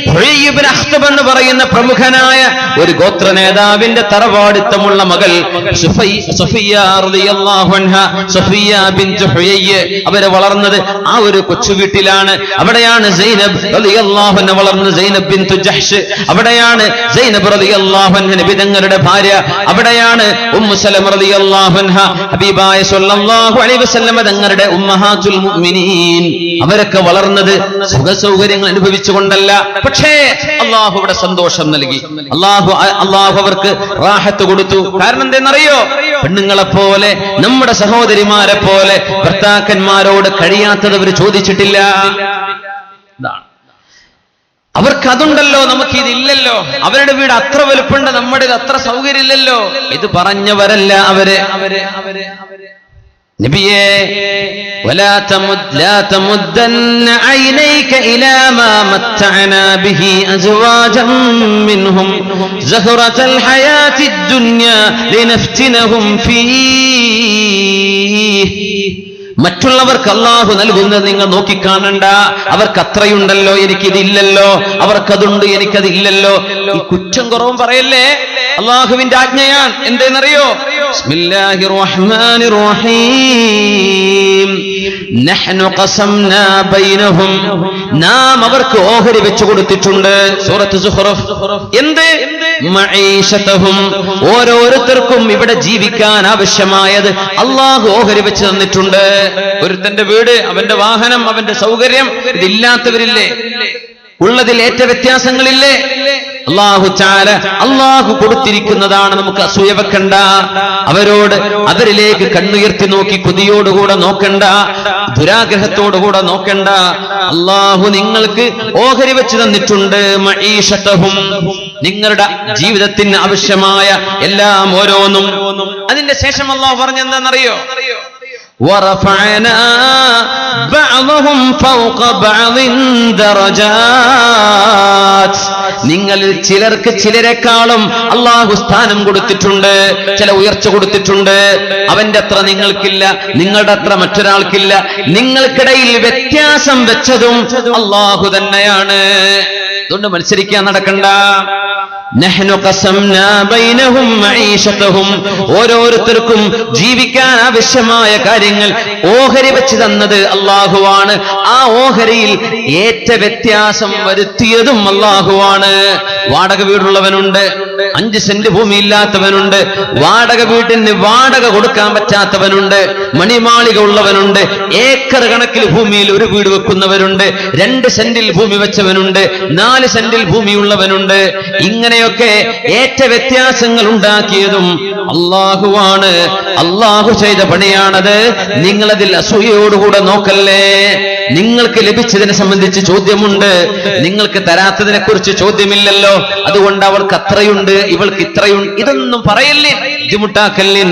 ഹുയയ് ഇബ്നു അഖ്തബ് എന്ന് പറയുന്ന പ്രമുഖനായ ഒരു ഗോത്ര നേതാവിന്റെ തറവാടിത്തമുള്ള മകൾ സഫിയ്യ റളിയല്ലാഹു അൻഹ, സഫിയ്യ ബിൻത് ഹുയയ്, അവരെ വളർന്നത് ആ ഒരു കൊച്ചു വീട്ടിലാണ്. അവിടെയാണ് സൈനബ് റളിയല്ലാഹു അൻഹ വളർന്നത്, സൈനബ് ബിൻത് ജഹ്ഷ്. അവിടെയാണ് സൈനബ് റളിയല്ലാഹു അൻഹ നബി തങ്ങളുടെ ഭാര്യ. അവിടെയാണ് ഉമ്മു സലമ റളിയല്ലാഹു അൻഹ ഹബീബായ സ്വല്ലല്ലാഹു അലൈഹി വസല്ലം തങ്ങളുടെ ഉമ്മഹാത്തുൽ മുഅ്മിനീൻ. അവരൊക്കെ വളർന്നത് സുഖസൗകര്യങ്ങൾ അനുഭവിച്ചുകൊണ്ടല്ല, പക്ഷേ അള്ളാഹു അവിടെ സന്തോഷം നൽകി. അള്ളാഹു അവർക്ക് റാഹത്ത് കൊടുത്തു. കാരണം എന്തെന്നറിയോ? പെണ്ണുങ്ങളെ പോലെ, നമ്മുടെ സഹോദരിമാരെ പോലെ ഭർത്താക്കന്മാരോട് കഴിയാത്തത് അവർ ചോദിച്ചിട്ടില്ല. അവർക്ക് അതുണ്ടല്ലോ, നമുക്ക് ഇതില്ലല്ലോ. അവരുടെ വീട് അത്ര വലുപ്പുണ്ട്, നമ്മുടെ ഇത് അത്ര സൗകര്യമില്ലല്ലോ. ഇത് പറഞ്ഞവരല്ല അവര്. നബിയേ, ولا تمدن عينيك إلى ما متعنا به أزواجا منهم زهرة الحياة الدنيا لنفتنهم فيه. മറ്റുള്ളവർക്ക് അല്ലാഹു നൽകുന്നത് നിങ്ങൾ നോക്കിക്കാണണ്ട. അവർക്ക് അത്രയുണ്ടല്ലോ, എനിക്കിതില്ലല്ലോ. അവർക്കതുണ്ട്, എനിക്കതില്ലല്ലോ. ഈ കുറ്റം കുറവും പറയല്ലേ, അള്ളാഹുവിന്റെ ആജ്ഞയാണ്. എന്തെന്നറിയോ? ബിസ്മില്ലാഹിർ റഹ്മാനിർ റഹീം. നഹ്നു ഖസംനാ ബൈനഹും, നാം അവർക്ക് ഓഹരി വെച്ചു കൊടുത്തിട്ടുണ്ട്. സൂറത്ത് സുഖ്റഫ്. എന്ത്? മഈശതഹും, ഓരോരുത്തർക്കും ഇവിടെ ജീവിക്കാൻ ആവശ്യമായത് അള്ളാഹു ഓഹരി വെച്ച് തന്നിട്ടുണ്ട്. ഒരുത്തന്റെ വീട്, അവന്റെ വാഹനം, അവന്റെ സൗകര്യം, ഇതില്ലാത്തവരില്ലേ? ഉള്ളതിൽ ഏറ്റ വ്യത്യാസങ്ങളില്ലേ? അള്ളാഹു കൊടുത്തിരിക്കുന്നതാണ്. നമുക്ക് അസൂയ വെക്കണ്ട. അവരിലേക്ക് കണ്ണുയർത്തി നോക്കി കൊതിയോടുകൂടെ നോക്കണ്ട, ദുരാഗ്രഹത്തോടുകൂടെ നോക്കണ്ട. അള്ളാഹു നിങ്ങൾക്ക് ഓഹരി വെച്ച് തന്നിട്ടുണ്ട്. മഈശതഹും, നിങ്ങളുടെ ജീവിതത്തിന് ആവശ്യമായ എല്ലാം ഓരോന്നും. അതിന്റെ ശേഷം അള്ളാഹു പറഞ്ഞെന്താണെന്നറിയോ? وَرَفَعْنَا بَعْضَهُمْ فَوْقَ بَعْضٍ دَرَجَاتٍ. നിങ്ങളിൽ ചിലർക്ക് ചിലരെക്കാളും അള്ളാഹു സ്ഥാനം കൊടുത്തിട്ടുണ്ട്, ചില ഉയർച്ച കൊടുത്തിട്ടുണ്ട്. അവന്റെ അത്ര നിങ്ങൾക്കില്ല, നിങ്ങളുടെ അത്ര മറ്റൊരാൾക്കില്ല. നിങ്ങൾക്കിടയിൽ വ്യത്യാസം വെച്ചതും അള്ളാഹു തന്നെയാണ്. അതുകൊണ്ട് മത്സരിക്കാൻ നടക്കണ്ട. നഹ്നു ഖസംനാ ബൈനഹും മഈശതഹും, ഓരോരുത്തർക്കും ജീവിക്കാൻ ആവശ്യമായ കാര്യങ്ങൾ ഓഹരി വെച്ച് തന്നത് അല്ലാഹുവാണ്. ആ ഓഹരിയിൽ ഏറ്റ വ്യത്യാസം വരുത്തിയതും അല്ലാഹുവാണ്. വാടക വീടുള്ളവനുണ്ട്, 5 സെന്റ് ഭൂമി ഇല്ലാത്തവനുണ്ട്, വാടക വീട്ടിന് വാടക കൊടുക്കാൻ പറ്റാത്തവനുണ്ട്, മണിമാളിക ഉള്ളവനുണ്ട്, ഏക്കർ കണക്കിൽ ഭൂമിയിൽ ഒരു വീട് വെക്കുന്നവരുണ്ട്, 2 സെന്റിൽ ഭൂമി വെച്ചവനുണ്ട്, 4 സെന്റിൽ ഭൂമിയുള്ളവനുണ്ട്. ഇങ്ങനെയൊക്കെ ഏറ്റ വ്യത്യാസങ്ങൾ ഉണ്ടാക്കിയതും അല്ലാഹുവാണ്. അല്ലാഹു ചെയ്ത പണിയാണത്. നിങ്ങളതിൽ അസൂയയോടുകൂടെ നോക്കല്ലേ. നിങ്ങൾക്ക് ലഭിച്ചതിനെ സംബന്ധിച്ച് ചോദ്യമുണ്ട്, നിങ്ങൾക്ക് തരാത്തതിനെ കുറിച്ച് ചോദ്യമില്ലല്ലോ. അതുകൊണ്ട് അവൾക്ക് അത്രയുണ്ട്, ഇവൾക്ക് ഇത്രയുണ്ട്, ഇതൊന്നും പറയല്ലേ, ബുദ്ധിമുട്ടാക്കല്ലേ.